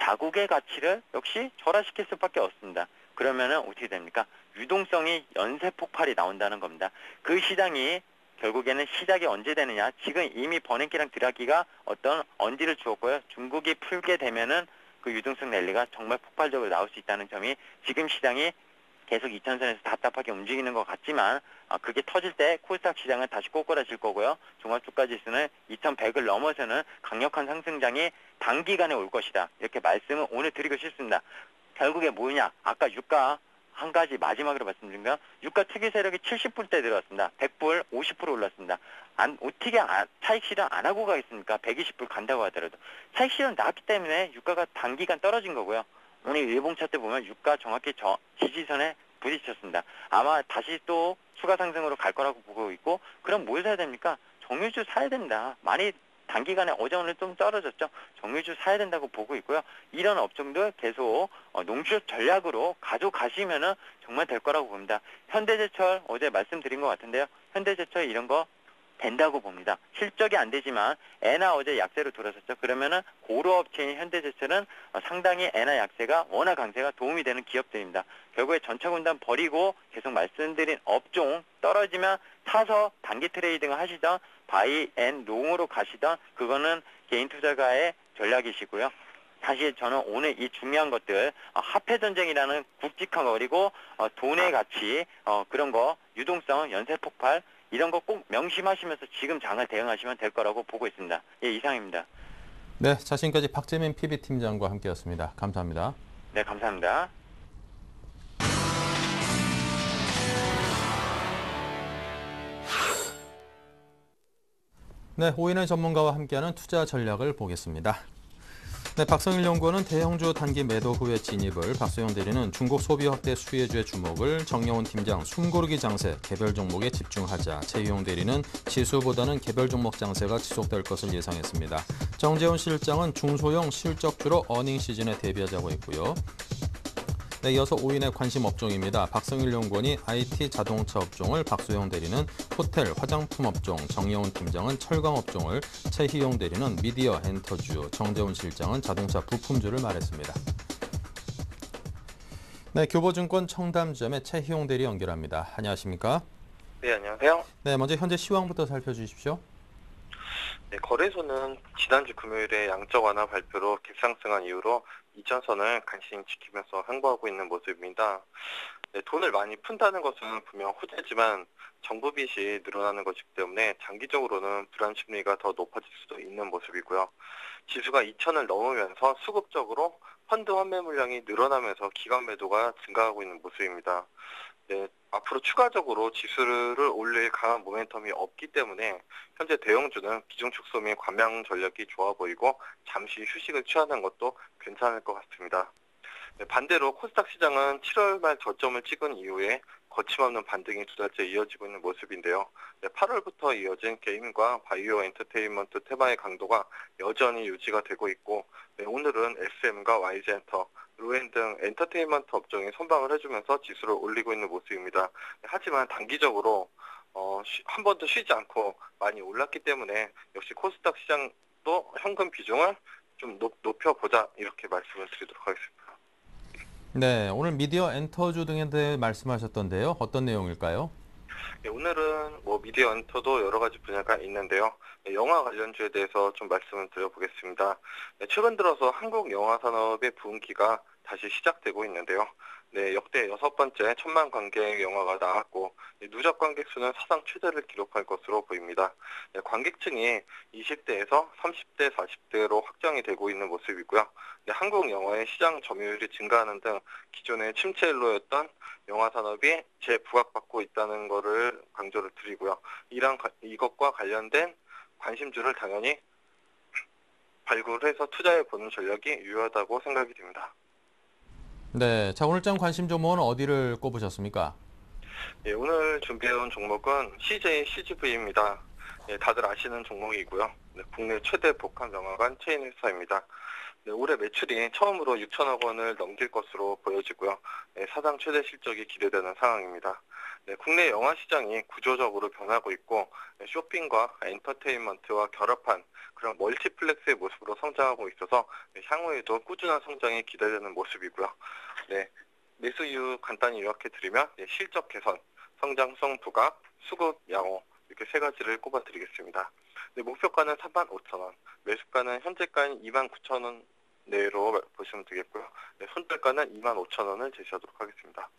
자국의 가치를 역시 절하시킬 수밖에 없습니다. 그러면은 어떻게 됩니까? 유동성이 연쇄 폭발이 나온다는 겁니다. 그 시장이 결국에는 시작이 언제 되느냐? 지금 이미 버냉키랑 드라기가 어떤 언지를 주었고요. 중국이 풀게 되면은 그 유동성 랠리가 정말 폭발적으로 나올 수 있다는 점이 지금 시장이 계속 2000선에서 답답하게 움직이는 것 같지만 그게 터질 때 코스닥 시장은 다시 꼬꾸라질 거고요. 종합주가지수는 2100을 넘어서는 강력한 상승장이 단기간에 올 것이다. 이렇게 말씀을 오늘 드리고 싶습니다. 결국에 뭐냐? 아까 유가 한 가지 마지막으로 말씀드리면 유가 특이 세력이 70불대 들어왔습니다. 100불 50% 올랐습니다. 어떻게 차익 실현 안 하고 가겠습니까? 120불 간다고 하더라도. 차익 실현 나왔기 때문에 유가가 단기간 떨어진 거고요. 오늘 일봉 차트 보면 유가 정확히 지지선에 부딪혔습니다. 아마 다시 또 추가 상승으로 갈 거라고 보고 있고, 그럼 뭘 사야 됩니까? 정유주 사야 된다. 많이 단기간에 어제 오늘 좀 떨어졌죠. 정유주 사야 된다고 보고 있고요. 이런 업종들 계속 농지적 전략으로 가져가시면은 정말 될 거라고 봅니다. 현대제철 어제 말씀드린 것 같은데요. 현대제철 이런 거 된다고 봅니다. 실적이 안 되지만 엔화 어제 약세로 돌아섰죠. 그러면은 고로업체인 현대제철은 상당히 엔화 약세가 워낙 강세가 도움이 되는 기업들입니다. 결국에 전차군단 버리고 계속 말씀드린 업종 떨어지면 사서 단기 트레이딩을 하시던 바이 앤 롱으로 가시던 그거는 개인 투자가의 전략이시고요. 사실 저는 오늘 이 중요한 것들 화폐전쟁이라는 굵직한 거 그리고 돈의 가치 그런 거 유동성 연쇄 폭발 이런 거 꼭 명심하시면서 지금 장을 대응하시면 될 거라고 보고 있습니다. 예, 이상입니다. 네, 자신까지 박재민 PB팀장과 함께했습니다. 감사합니다. 네, 감사합니다. 네, 오인의 전문가와 함께하는 투자 전략을 보겠습니다. 네, 박성일 연구원은 대형주 단기 매도 후의 진입을, 박소영 대리는 중국 소비 확대 수혜주의 주목을, 정여훈 팀장 숨고르기 장세, 개별 종목에 집중하자, 최희용 대리는 지수보다는 개별 종목 장세가 지속될 것을 예상했습니다. 정재훈 실장은 중소형 실적주로 어닝 시즌에 대비하자고 했고요. 네, 이어서 5인의 관심 업종입니다. 박성일 연구원이 IT 자동차 업종을, 박소영 대리는 호텔, 화장품 업종, 정여훈 팀장은 철강 업종을, 최희용 대리는 미디어 엔터주, 정재훈 실장은 자동차 부품주를 말했습니다. 네, 교보증권 청담지점의 최희용 대리 연결합니다. 안녕하십니까? 네, 안녕하세요. 네, 먼저 현재 시황부터 살펴주십시오. 네, 거래소는 지난주 금요일에 양적 완화 발표로 급상승한 이후로 2천선을 간신히 지키면서 행보하고 있는 모습입니다. 네, 돈을 많이 푼다는 것은 분명 호재지만 정부 빚이 늘어나는 것이기 때문에 장기적으로는 불안 심리가 더 높아질 수도 있는 모습이고요. 지수가 2천을 넘으면서 수급적으로 펀드 환매 물량이 늘어나면서 기관 매도가 증가하고 있는 모습입니다. 네, 앞으로 추가적으로 지수를 올릴 강한 모멘텀이 없기 때문에 현재 대형주는 비중 축소 및 관망 전략이 좋아 보이고 잠시 휴식을 취하는 것도 괜찮을 것 같습니다. 네, 반대로 코스닥 시장은 7월 말 저점을 찍은 이후에 거침없는 반등이 두 달째 이어지고 있는 모습인데요. 네, 8월부터 이어진 게임과 바이오 엔터테인먼트 테마의 강도가 여전히 유지가 되고 있고, 네, 오늘은 SM과 YG엔터, 로엔 등 엔터테인먼트 업종이 선방을 해주면서 지수를 올리고 있는 모습입니다. 하지만 단기적으로 한 번도 쉬지 않고 많이 올랐기 때문에 역시 코스닥 시장도 현금 비중을 좀 높여보자 이렇게 말씀을 드리도록 하겠습니다. 네, 오늘 미디어 엔터주 등에 대해 말씀하셨던데요. 어떤 내용일까요? 네, 오늘은 미디어 엔터도 여러 가지 분야가 있는데요. 네, 영화 관련주에 대해서 좀 말씀을 드려보겠습니다. 네, 최근 들어서 한국 영화 산업의 부흥기가 다시 시작되고 있는데요. 네, 역대 6번째 1,000만 관객 영화가 나왔고, 누적 관객 수는 사상 최대를 기록할 것으로 보입니다. 네, 관객층이 20대에서 30대, 40대로 확장이 되고 있는 모습이고요. 네, 한국 영화의 시장 점유율이 증가하는 등 기존의 침체 일로였던 영화 산업이 재부각받고 있다는 것을 강조를 드리고요. 이것과 관련된 관심주를 당연히 발굴해서 투자해보는 전략이 유효하다고 생각이 됩니다. 네, 자, 오늘장 관심 종목은 어디를 꼽으셨습니까? 예, 오늘 준비해온 종목은 CJ CGV입니다. 예, 다들 아시는 종목이고요. 네, 국내 최대 복합 영화관 체인 회사입니다. 네, 올해 매출이 처음으로 6천억 원을 넘길 것으로 보여지고요. 네, 사상 최대 실적이 기대되는 상황입니다. 네, 국내 영화 시장이 구조적으로 변하고 있고, 네, 쇼핑과 엔터테인먼트와 결합한 그런 멀티플렉스의 모습으로 성장하고 있어서 네, 향후에도 꾸준한 성장이 기대되는 모습이고요. 네, 매수 이유 간단히 요약해드리면 네, 실적 개선, 성장성 부각, 수급 양호 이렇게 세 가지를 꼽아드리겠습니다. 네, 목표가는 35,000원, 매수가는 현재가인 29,000원 내로 보시면 되겠고요. 네, 손절가는 25,000원을 제시하도록 하겠습니다.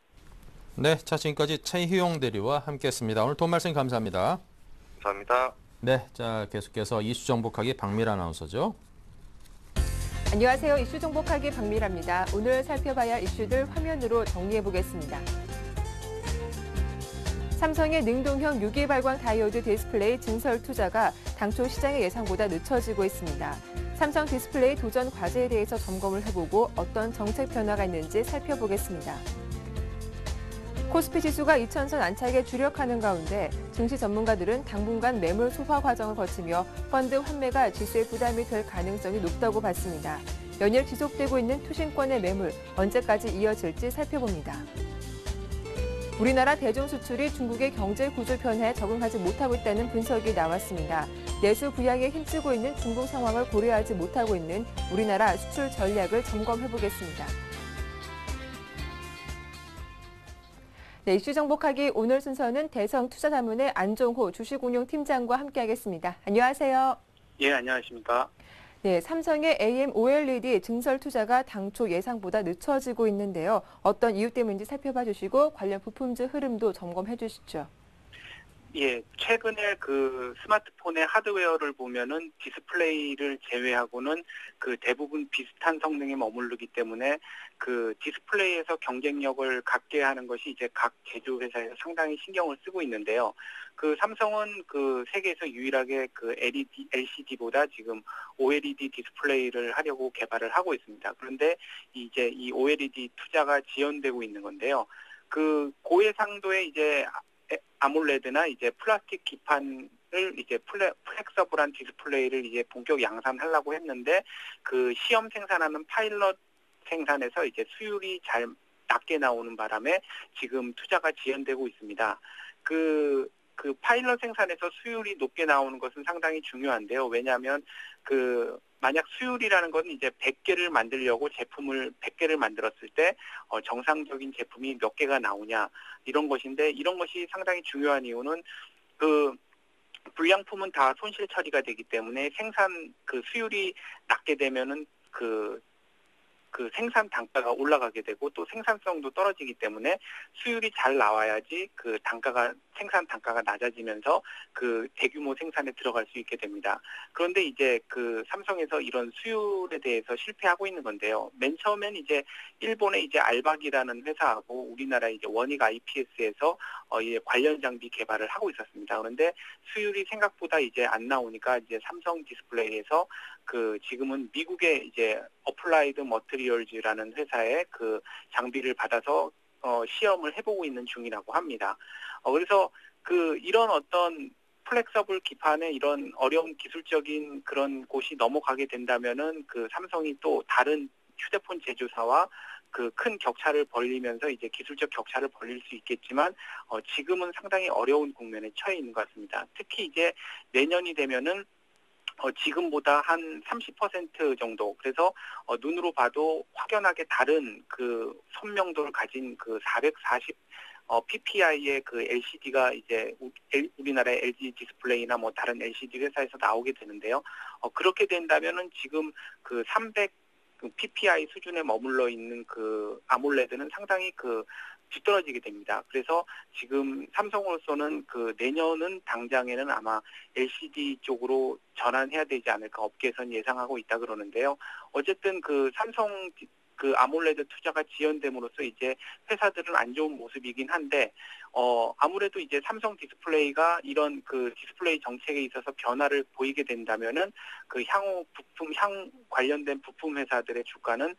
네, 자, 지금까지 최희용 대리와 함께했습니다. 오늘 도움 말씀 감사합니다. 감사합니다. 네, 자, 계속해서 이슈 정복하기 박미라 아나운서죠. 안녕하세요. 이슈 정복하기 박미라입니다. 오늘 살펴봐야 할 이슈들 화면으로 정리해 보겠습니다. 삼성의 능동형 유기 발광 다이오드 디스플레이 증설 투자가 당초 시장의 예상보다 늦춰지고 있습니다. 삼성 디스플레이 도전 과제에 대해서 점검을 해보고 어떤 정책 변화가 있는지 살펴보겠습니다. 코스피 지수가 2000선 안착에 주력하는 가운데 증시 전문가들은 당분간 매물 소화 과정을 거치며 펀드 환매가 지수에 부담이 될 가능성이 높다고 봤습니다. 연일 지속되고 있는 투신권의 매물 언제까지 이어질지 살펴봅니다. 우리나라 대중 수출이 중국의 경제 구조 변화에 적응하지 못하고 있다는 분석이 나왔습니다. 내수 부양에 힘쓰고 있는 중국 상황을 고려하지 못하고 있는 우리나라 수출 전략을 점검해보겠습니다. 네, 이슈 정복하기 오늘 순서는 대성투자자문의 안종호 주식운용팀장과 함께하겠습니다. 안녕하세요. 예, 안녕하십니까. 네, 삼성의 AM-OLED 증설 투자가 당초 예상보다 늦춰지고 있는데요. 어떤 이유 때문인지 살펴봐 주시고 관련 부품주 흐름도 점검해 주시죠. 예, 최근에 그 스마트폰의 하드웨어를 보면은 디스플레이를 제외하고는 그 대부분 비슷한 성능에 머무르기 때문에 그 디스플레이에서 경쟁력을 갖게 하는 것이 이제 각 제조회사에서 상당히 신경을 쓰고 있는데요. 그 삼성은 그 세계에서 유일하게 그 LCD보다 지금 OLED 디스플레이를 하려고 개발을 하고 있습니다. 그런데 이제 이 OLED 투자가 지연되고 있는 건데요. 그 고해상도의 이제 아몰레드나 이제 플라스틱 기판을 이제 플렉서블한 디스플레이를 이제 본격 양산하려고 했는데 그 시험 생산하는 파일럿 생산에서 이제 수율이 잘 낮게 나오는 바람에 지금 투자가 지연되고 있습니다. 그 파일럿 생산에서 수율이 높게 나오는 것은 상당히 중요한데요. 왜냐하면 그 만약 수율이라는 건 이제 100개를 만들려고 제품을 100개를 만들었을 때 정상적인 제품이 몇 개가 나오냐 이런 것인데 이런 것이 상당히 중요한 이유는 그 불량품은 다 손실 처리가 되기 때문에 생산 그 수율이 낮게 되면은 그 생산 단가가 올라가게 되고 또 생산성도 떨어지기 때문에 수율이 잘 나와야지 그 생산 단가가 낮아지면서 그 대규모 생산에 들어갈 수 있게 됩니다. 그런데 이제 그 삼성에서 이런 수율에 대해서 실패하고 있는 건데요. 맨 처음엔 이제 일본의 이제 알박이라는 회사하고 우리나라 이제 원익 IPS에서 이제 관련 장비 개발을 하고 있었습니다. 그런데 수율이 생각보다 이제 안 나오니까 이제 삼성 디스플레이에서 그 지금은 미국의 이제 어플라이드 머티리얼즈라는 회사의 그 장비를 받아서 시험을 해보고 있는 중이라고 합니다. 그래서 그 이런 어떤 플렉서블 기판의 이런 어려운 기술적인 그런 곳이 넘어가게 된다면은 그 삼성이 또 다른 휴대폰 제조사와 그 큰 격차를 벌리면서 이제 기술적 격차를 벌릴 수 있겠지만 지금은 상당히 어려운 국면에 처해 있는 것 같습니다. 특히 이제 내년이 되면은 지금보다 한 30% 정도, 그래서 눈으로 봐도 확연하게 다른 그 선명도를 가진 그 440 PPI의 그 LCD가 이제 우리나라의 LG 디스플레이나 뭐 다른 LCD 회사에서 나오게 되는데요. 그렇게 된다면은 지금 그 300 PPI 수준에 머물러 있는 그 아몰레드는 상당히 그 뒤떨어지게 됩니다. 그래서 지금 삼성으로서는 그 내년은 당장에는 아마 LCD 쪽으로 전환해야 되지 않을까 업계에서는 예상하고 있다 그러는데요. 어쨌든 그 삼성 그 아몰레드 투자가 지연됨으로써 이제 회사들은 안 좋은 모습이긴 한데 아무래도 이제 삼성 디스플레이가 이런 그 디스플레이 정책에 있어서 변화를 보이게 된다면은 그 향후 향 관련된 부품 회사들의 주가는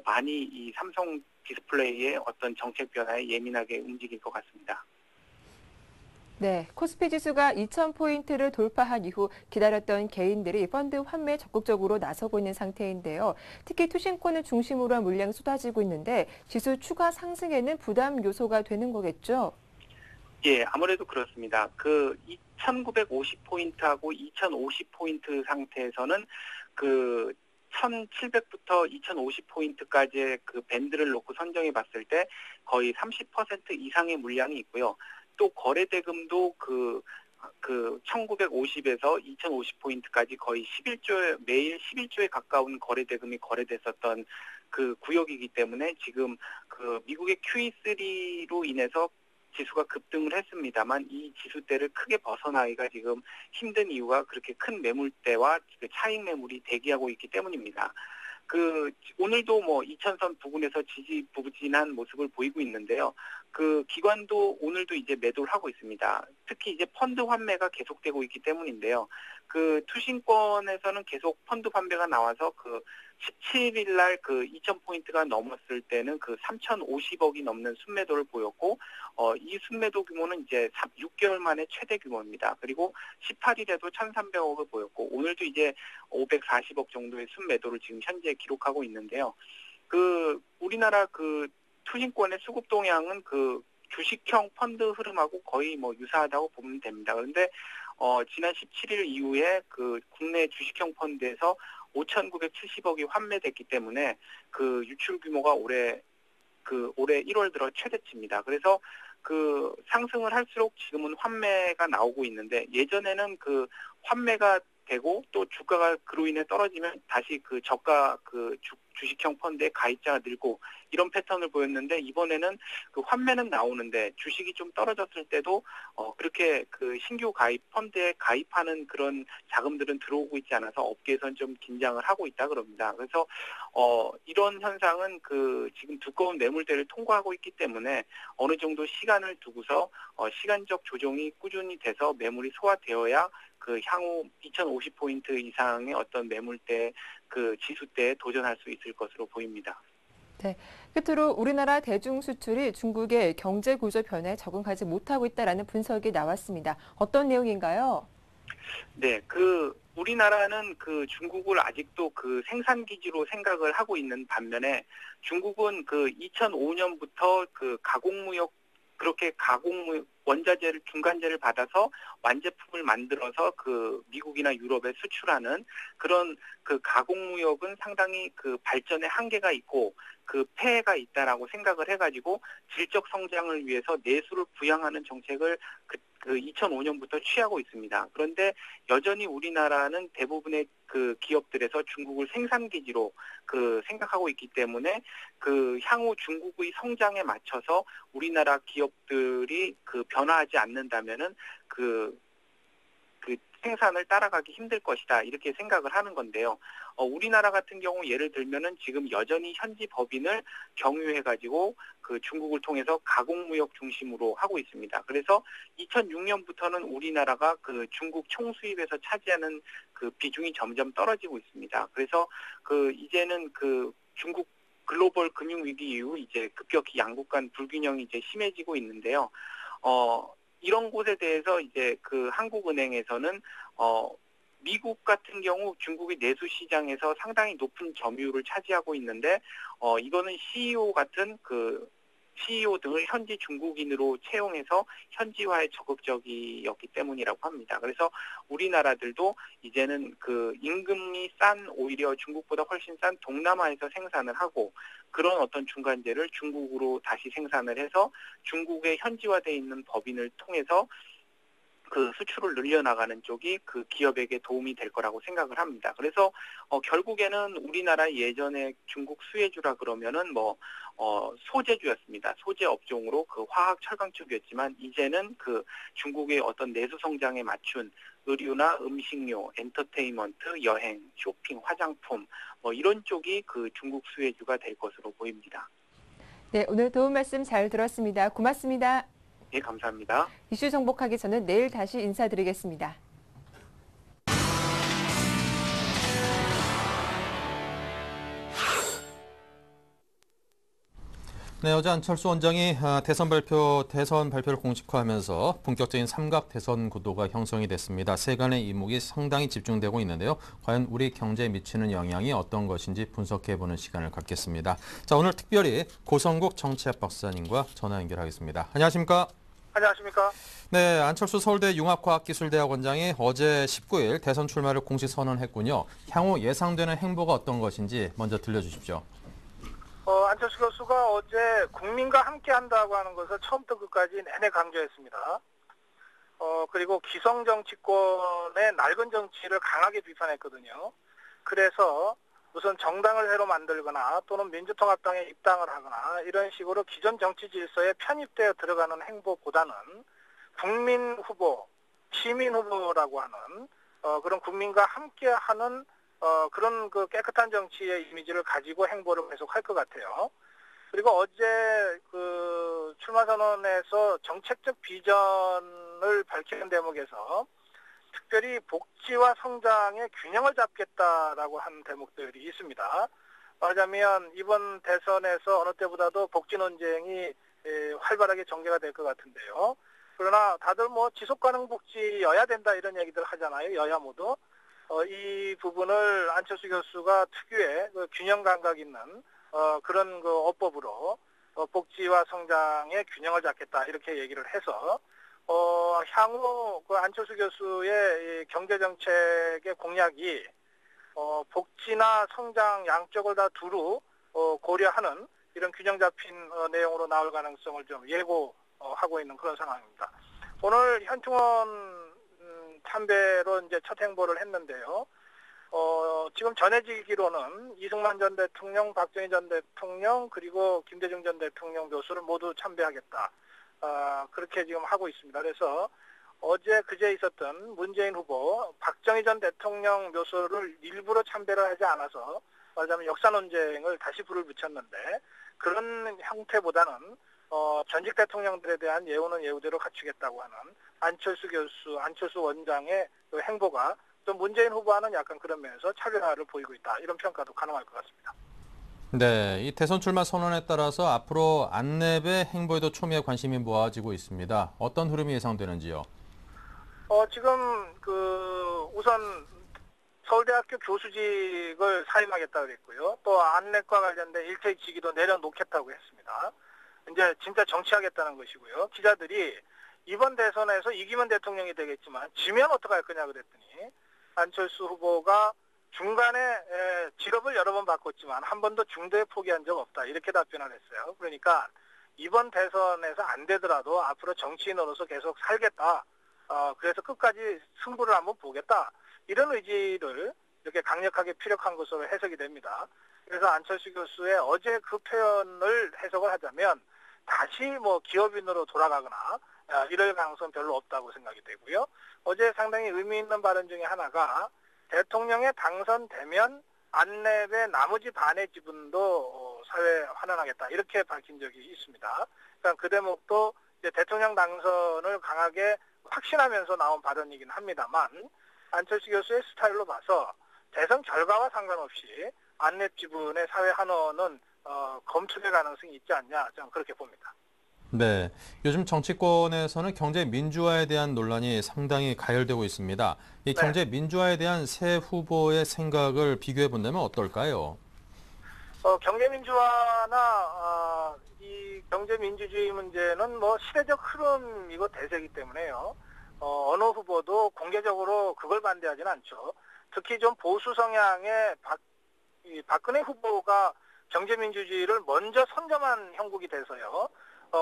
많이 이 삼성 디스플레이의 어떤 정책 변화에 예민하게 움직일 것 같습니다. 네, 코스피 지수가 2,000포인트를 돌파한 이후 기다렸던 개인들이 펀드 환매에 적극적으로 나서고 있는 상태인데요. 특히 투신권을 중심으로 한 물량이 쏟아지고 있는데 지수 추가 상승에는 부담 요소가 되는 거겠죠? 예, 아무래도 그렇습니다. 그 2,950포인트하고 2,050포인트 상태에서는 그 1,700부터 2,050포인트까지의 그 밴드를 놓고 선정해 봤을 때 거의 30% 이상의 물량이 있고요. 또 거래 대금도 그 1950에서 2050포인트까지 거의 11조에 매일 11조에 가까운 거래 대금이 거래됐었던 그 구역이기 때문에 지금 그 미국의 QE3로 인해서 지수가 급등을 했습니다만 이 지수대를 크게 벗어나기가 지금 힘든 이유가 그렇게 큰 매물대와 그 차익 매물이 대기하고 있기 때문입니다. 오늘도 뭐 2000선 부근에서 지지부진한 모습을 보이고 있는데요. 그 기관도 오늘도 이제 매도를 하고 있습니다. 특히 이제 펀드 환매가 계속되고 있기 때문인데요. 그 투신권에서는 계속 펀드 환매가 나와서 그 17일 날 그 2000포인트가 넘었을 때는 그 3050억이 넘는 순매도를 보였고, 이 순매도 규모는 이제 6개월 만에 최대 규모입니다. 그리고 18일에도 1300억을 보였고, 오늘도 이제 540억 정도의 순매도를 지금 현재 기록하고 있는데요. 우리나라 투신권의 수급 동향은 주식형 펀드 흐름하고 거의 뭐 유사하다고 보면 됩니다. 그런데 지난 17일 이후에 국내 주식형 펀드에서 5,970억이 환매됐기 때문에 유출 규모가 올해 1월 들어 최대치입니다. 그래서 상승을 할수록 지금은 환매가 나오고 있는데, 예전에는 환매가 되고 또 주가가 그로 인해 떨어지면 다시 저가 주식형 펀드의 가입자가 늘고 이런 패턴을 보였는데, 이번에는 환매는 나오는데 주식이 좀 떨어졌을 때도 그렇게 신규 가입 펀드에 가입하는 그런 자금들은 들어오고 있지 않아서 업계에서는 좀 긴장을 하고 있다 그럽니다. 그래서 이런 현상은 지금 두꺼운 매물대를 통과하고 있기 때문에 어느 정도 시간을 두고서 시간적 조정이 꾸준히 돼서 매물이 소화되어야 향후 2050포인트 이상의 어떤 매물대 지수대에 도전할 수 있을 것으로 보입니다. 네, 끝으로 우리나라 대중 수출이 중국의 경제 구조 변화에 적응하지 못하고 있다라는 분석이 나왔습니다. 어떤 내용인가요? 네, 우리나라는 중국을 아직도 생산 기지로 생각을 하고 있는 반면에, 중국은 2005년부터 가공무역, 그렇게 원자재를 중간재를 받아서 완제품을 만들어서 미국이나 유럽에 수출하는 그런 가공무역은 상당히 발전의 한계가 있고 폐해가 있다라고 생각을 해가지고 질적 성장을 위해서 내수를 부양하는 정책을 2005년부터 취하고 있습니다. 그런데 여전히 우리나라는 대부분의 기업들에서 중국을 생산기지로 생각하고 있기 때문에 향후 중국의 성장에 맞춰서 우리나라 기업들이 변화하지 않는다면은 생산을 따라가기 힘들 것이다, 이렇게 생각을 하는 건데요. 우리나라 같은 경우 예를 들면은 지금 여전히 현지 법인을 경유해가지고 중국을 통해서 가공무역 중심으로 하고 있습니다. 그래서 2006년부터는 우리나라가 중국 총수입에서 차지하는 비중이 점점 떨어지고 있습니다. 그래서 이제는 중국 글로벌 금융위기 이후 이제 급격히 양국 간 불균형이 이제 심해지고 있는데요. 이런 곳에 대해서 이제 한국은행에서는 미국 같은 경우 중국의 내수 시장에서 상당히 높은 점유율을 차지하고 있는데, 이거는 CEO 같은 CEO 등을 현지 중국인으로 채용해서 현지화에 적극적이었기 때문이라고 합니다. 그래서 우리나라들도 이제는 임금이 싼, 오히려 중국보다 훨씬 싼 동남아에서 생산을 하고, 그런 어떤 중간재를 중국으로 다시 생산을 해서 중국에 현지화되어 있는 법인을 통해서 수출을 늘려나가는 쪽이 기업에게 도움이 될 거라고 생각을 합니다. 그래서 결국에는 우리나라 예전에 중국 수혜주라 그러면은 소재주였습니다. 소재 업종으로 화학 철강 쪽이었지만, 이제는 중국의 어떤 내수 성장에 맞춘 의류나 음식료, 엔터테인먼트, 여행, 쇼핑, 화장품 이런 쪽이 중국 수혜주가 될 것으로 보입니다. 네, 오늘 도움 말씀 잘 들었습니다. 고맙습니다. 네, 감사합니다. 이슈 정복하기 전은 내일 다시 인사드리겠습니다. 네, 어제 안철수 원장이 대선 발표를 공식화하면서 본격적인 삼각 대선 구도가 형성이 됐습니다. 세간의 이목이 상당히 집중되고 있는데요. 과연 우리 경제에 미치는 영향이 어떤 것인지 분석해보는 시간을 갖겠습니다. 자, 오늘 특별히 고성국 정치학 박사님과 전화 연결하겠습니다. 안녕하십니까? 안녕하십니까? 네, 안철수 서울대 융합과학기술대학 원장이 어제 19일 대선 출마를 공식 선언했군요. 향후 예상되는 행보가 어떤 것인지 먼저 들려주십시오. 안철수 교수가 어제 국민과 함께 한다고 하는 것을 처음부터 끝까지 내내 강조했습니다. 그리고 기성 정치권의 낡은 정치를 강하게 비판했거든요. 그래서 우선 정당을 새로 만들거나 또는 민주통합당에 입당을 하거나 이런 식으로 기존 정치 질서에 편입되어 들어가는 행보보다는 국민 후보, 시민 후보라고 하는 그런 국민과 함께하는 그런 그 깨끗한 정치의 이미지를 가지고 행보를 계속할 것 같아요. 그리고 어제 그 출마 선언에서 정책적 비전을 밝히는 대목에서 특별히 복지와 성장의 균형을 잡겠다라고 한 대목들이 있습니다. 말하자면 이번 대선에서 어느 때보다도 복지 논쟁이 활발하게 전개가 될 것 같은데요. 그러나 다들 뭐 지속가능 복지여야 된다 이런 얘기들 하잖아요. 여야 모두. 이 부분을 안철수 교수가 특유의 그 균형 감각 있는 그런 그 어법으로 복지와 성장의 균형을 잡겠다 이렇게 얘기를 해서 향후 그 안철수 교수의 이 경제 정책의 공약이 복지나 성장 양쪽을 다 두루 고려하는 이런 균형 잡힌 내용으로 나올 가능성을 좀 예고하고 있는 그런 상황입니다. 오늘 현충원 참배로 이제 첫 행보를 했는데요. 지금 전해지기로는 이승만 전 대통령, 박정희 전 대통령, 그리고 김대중 전 대통령 묘소를 모두 참배하겠다. 그렇게 지금 하고 있습니다. 그래서 어제 그제 있었던 문재인 후보, 박정희 전 대통령 묘소를 일부러 참배를 하지 않아서 말하자면 역사 논쟁을 다시 불을 붙였는데 그런 형태보다는 전직 대통령들에 대한 예우는 예우대로 갖추겠다고 하는 안철수 교수, 안철수 원장의 그 행보가 또 문재인 후보와는 약간 그런 면에서 차별화를 보이고 있다. 이런 평가도 가능할 것 같습니다. 네, 이 대선 출마 선언에 따라서 앞으로 안내배 행보에도 초미의 관심이 모아지고 있습니다. 어떤 흐름이 예상되는지요? 지금 우선 서울대학교 교수직을 사임하겠다고 그랬고요. 또 안내과 관련된 일체의 직위도 내려놓겠다고 했습니다. 이제 진짜 정치하겠다는 것이고요. 기자들이 이번 대선에서 이기면 대통령이 되겠지만 지면 어떡할 거냐 그랬더니 안철수 후보가 중간에 직업을 여러 번 바꿨지만 한 번도 중도에 포기한 적 없다. 이렇게 답변을 했어요. 그러니까 이번 대선에서 안 되더라도 앞으로 정치인으로서 계속 살겠다. 그래서 끝까지 승부를 한번 보겠다. 이런 의지를 이렇게 강력하게 피력한 것으로 해석이 됩니다. 그래서 안철수 교수의 어제 그 표현을 해석을 하자면 다시 뭐 기업인으로 돌아가거나 이럴 가능성은 별로 없다고 생각이 되고요. 어제 상당히 의미 있는 발언 중에 하나가 대통령에 당선되면 안내배 나머지 반의 지분도 사회에 환원하겠다. 이렇게 밝힌 적이 있습니다. 그러니까 그 대목도 이제 대통령 당선을 강하게 확신하면서 나온 발언이긴 합니다만 안철수 교수의 스타일로 봐서 대선 결과와 상관없이 안랩 지분의 사회 환원은 검토될 가능성이 있지 않냐 저는 그렇게 봅니다. 네, 요즘 정치권에서는 경제 민주화에 대한 논란이 상당히 가열되고 있습니다. 이 경제 민주화에 대한 새 후보의 생각을 비교해 본다면 어떨까요? 경제 민주화나 이 경제 민주주의 문제는 뭐 시대적 흐름이고 대세이기 때문에요. 어느 후보도 공개적으로 그걸 반대하지는 않죠. 특히 좀 보수 성향의 박근혜 후보가 경제민주주의를 먼저 선점한 형국이 돼서요.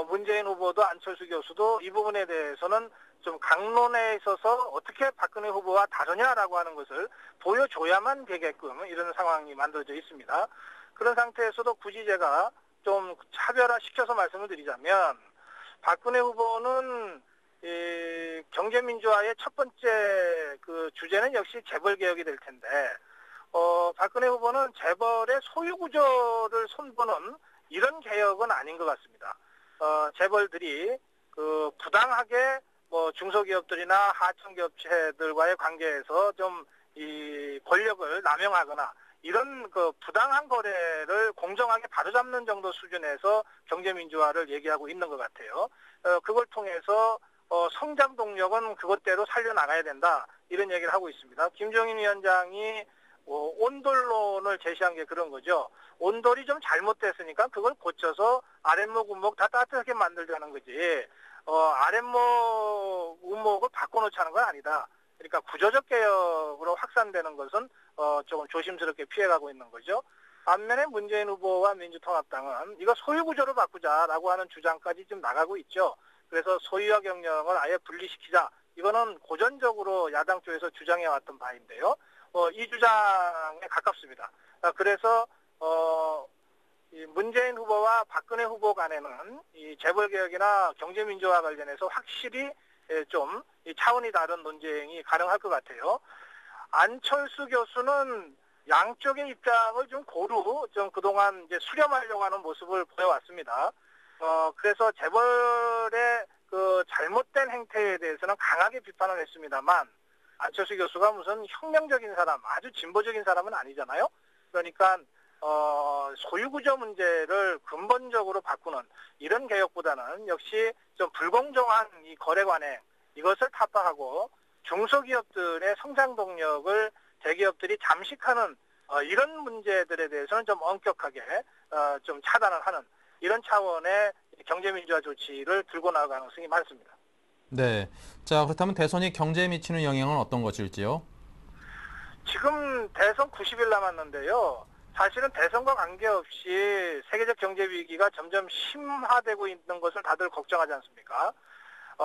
문재인 후보도 안철수 교수도 이 부분에 대해서는 좀 강론에 있어서 어떻게 박근혜 후보와 다르냐라고 하는 것을 보여줘야만 되게끔 이런 상황이 만들어져 있습니다. 그런 상태에서도 굳이 제가 좀 차별화시켜서 말씀을 드리자면 박근혜 후보는 경제민주화의 첫 번째 그 주제는 역시 재벌개혁이 될 텐데 박근혜 후보는 재벌의 소유구조를 손보는 이런 개혁은 아닌 것 같습니다. 재벌들이 그 부당하게 뭐 중소기업들이나 하청기업체들과의 관계에서 좀 이 권력을 남용하거나 이런 그 부당한 거래를 공정하게 바로잡는 정도 수준에서 경제민주화를 얘기하고 있는 것 같아요. 그걸 통해서 성장 동력은 그것대로 살려나가야 된다. 이런 얘기를 하고 있습니다. 김종인 위원장이 온돌론을 제시한 게 그런 거죠. 온돌이 좀 잘못됐으니까 그걸 고쳐서 아랫목, 운목 다 따뜻하게 만들자는 거지. 아랫목, 운목을 바꿔놓자는 건 아니다. 그러니까 구조적 개혁으로 확산되는 것은 조금 조심스럽게 피해가고 있는 거죠. 반면에 문재인 후보와 민주통합당은 이거 소유구조로 바꾸자라고 하는 주장까지 좀 나가고 있죠. 그래서 소유와 경영을 아예 분리시키자. 이거는 고전적으로 야당 쪽에서 주장해왔던 바인데요. 이 주장에 가깝습니다. 그래서 이 문재인 후보와 박근혜 후보 간에는 이 재벌개혁이나 경제민주화 관련해서 확실히 좀 이 차원이 다른 논쟁이 가능할 것 같아요. 안철수 교수는 양쪽의 입장을 좀 고루 좀 그동안 이제 수렴하려고 하는 모습을 보여왔습니다. 그래서 재벌의 그 잘못된 행태에 대해서는 강하게 비판을 했습니다만 안철수 교수가 무슨 혁명적인 사람, 아주 진보적인 사람은 아니잖아요. 그러니까 소유구조 문제를 근본적으로 바꾸는 이런 개혁보다는 역시 좀 불공정한 이 거래 관행 이것을 타파하고 중소기업들의 성장 동력을 대기업들이 잠식하는 이런 문제들에 대해서는 좀 엄격하게 좀 차단을 하는 이런 차원의 경제민주화 조치를 들고 나갈 가능성이 많습니다. 네. 자, 그렇다면 대선이 경제에 미치는 영향은 어떤 것일지요? 지금 대선 90일 남았는데요. 사실은 대선과 관계없이 세계적 경제 위기가 점점 심화되고 있는 것을 다들 걱정하지 않습니까?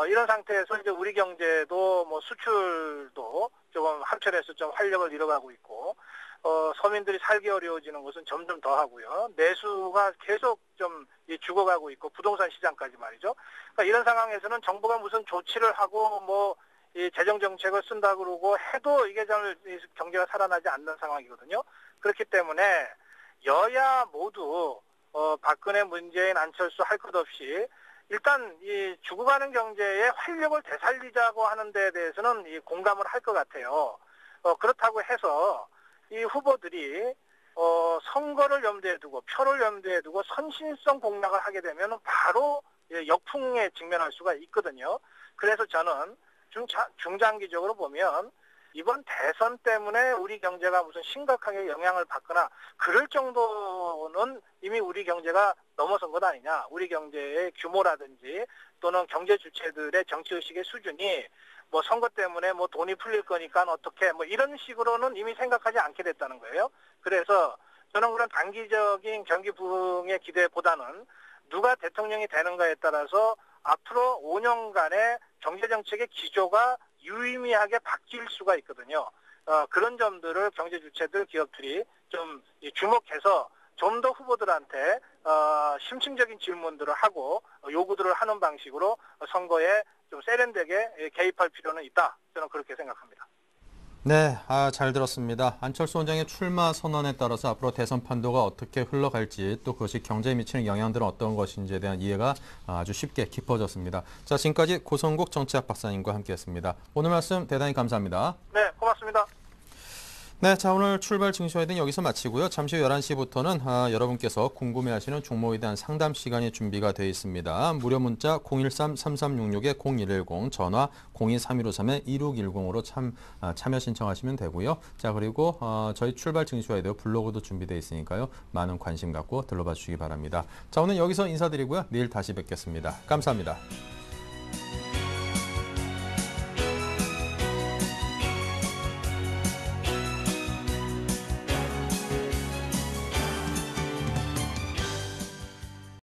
이런 상태에서 이제 우리 경제도 뭐 수출도 조금 한철에서 좀 활력을 잃어가고 있고, 서민들이 살기 어려워지는 것은 점점 더 하고요. 내수가 계속 좀 죽어가고 있고, 부동산 시장까지 말이죠. 그러니까 이런 상황에서는 정부가 무슨 조치를 하고 뭐 이 재정 정책을 쓴다 그러고 해도 이게 잘 경제가 살아나지 않는 상황이거든요. 그렇기 때문에 여야 모두 박근혜, 문재인, 안철수 할 것 없이 일단 이 죽어가는 경제에 활력을 되살리자고 하는 데에 대해서는 이 공감을 할 것 같아요. 그렇다고 해서 이 후보들이 선거를 염두에 두고 표를 염두에 두고 선심성 공략을 하게 되면 바로 역풍에 직면할 수가 있거든요. 그래서 저는 중장기적으로 보면 이번 대선 때문에 우리 경제가 무슨 심각하게 영향을 받거나 그럴 정도는 이미 우리 경제가 넘어선 것 아니냐. 우리 경제의 규모라든지 또는 경제 주체들의 정치의식의 수준이 뭐 선거 때문에 뭐 돈이 풀릴 거니까 어떻게 뭐 이런 식으로는 이미 생각하지 않게 됐다는 거예요. 그래서 저는 그런 단기적인 경기 부흥의 기대보다는 누가 대통령이 되는가에 따라서 앞으로 5년간의 경제정책의 기조가 유의미하게 바뀔 수가 있거든요. 그런 점들을 경제 주체들, 기업들이 좀 주목해서 좀 더 후보들한테 심층적인 질문들을 하고 요구들을 하는 방식으로 선거에 좀 세련되게 개입할 필요는 있다. 저는 그렇게 생각합니다. 네, 잘 들었습니다. 안철수 원장의 출마 선언에 따라서 앞으로 대선 판도가 어떻게 흘러갈지 또 그것이 경제에 미치는 영향들은 어떤 것인지에 대한 이해가 아주 쉽게 깊어졌습니다. 자, 지금까지 고성국 정치학 박사님과 함께했습니다. 오늘 말씀 대단히 감사합니다. 네, 고맙습니다. 네, 자 오늘 출발 증시화이든 여기서 마치고요. 잠시 후 11시부터는 여러분께서 궁금해하시는 종목에 대한 상담 시간이 준비가 되어 있습니다. 무료 문자 013-3366-0110, 전화 023153-2610으로 참여 신청하시면 되고요. 자 그리고 저희 출발 증시화이드 블로그도 준비되어 있으니까요. 많은 관심 갖고 들러봐 주시기 바랍니다. 자 오늘 여기서 인사드리고요. 내일 다시 뵙겠습니다. 감사합니다.